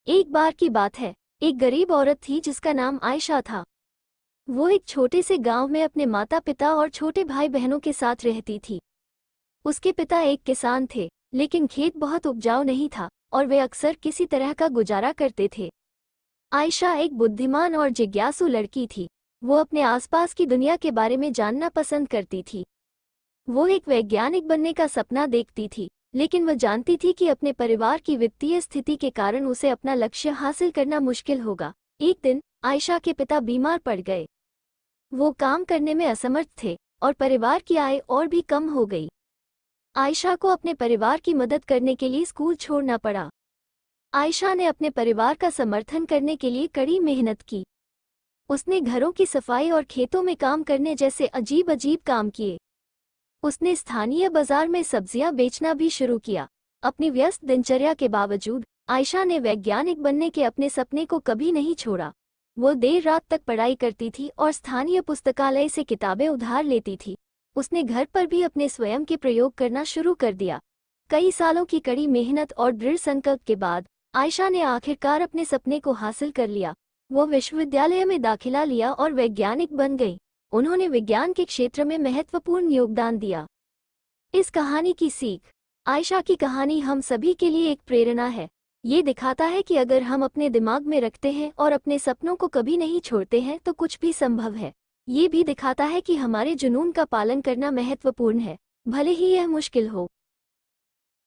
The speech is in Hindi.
एक बार की बात है, एक गरीब औरत थी जिसका नाम आयशा था। वो एक छोटे से गांव में अपने माता पिता और छोटे भाई बहनों के साथ रहती थी। उसके पिता एक किसान थे, लेकिन खेत बहुत उपजाऊ नहीं था और वे अक्सर किसी तरह का गुजारा करते थे। आयशा एक बुद्धिमान और जिज्ञासु लड़की थी। वो अपने आसपास की दुनिया के बारे में जानना पसंद करती थी। वो एक वैज्ञानिक बनने का सपना देखती थी, लेकिन वह जानती थी कि अपने परिवार की वित्तीय स्थिति के कारण उसे अपना लक्ष्य हासिल करना मुश्किल होगा। एक दिन आयशा के पिता बीमार पड़ गए। वो काम करने में असमर्थ थे और परिवार की आय और भी कम हो गई। आयशा को अपने परिवार की मदद करने के लिए स्कूल छोड़ना पड़ा। आयशा ने अपने परिवार का समर्थन करने के लिए कड़ी मेहनत की। उसने घरों की सफाई और खेतों में काम करने जैसे अजीब अजीब काम किए। उसने स्थानीय बाजार में सब्जियां बेचना भी शुरू किया। अपनी व्यस्त दिनचर्या के बावजूद आयशा ने वैज्ञानिक बनने के अपने सपने को कभी नहीं छोड़ा। वो देर रात तक पढ़ाई करती थी और स्थानीय पुस्तकालय से किताबें उधार लेती थी। उसने घर पर भी अपने स्वयं के प्रयोग करना शुरू कर दिया। कई सालों की कड़ी मेहनत और दृढ़ संकल्प के बाद आयशा ने आखिरकार अपने सपने को हासिल कर लिया। वो विश्वविद्यालय में दाखिला लिया और वैज्ञानिक बन गई। उन्होंने विज्ञान के क्षेत्र में महत्वपूर्ण योगदान दिया। इस कहानी की सीख। आयशा की कहानी हम सभी के लिए एक प्रेरणा है। ये दिखाता है कि अगर हम अपने दिमाग में रखते हैं और अपने सपनों को कभी नहीं छोड़ते हैं तो कुछ भी संभव है। ये भी दिखाता है कि हमारे जुनून का पालन करना महत्वपूर्ण है, भले ही यह मुश्किल हो।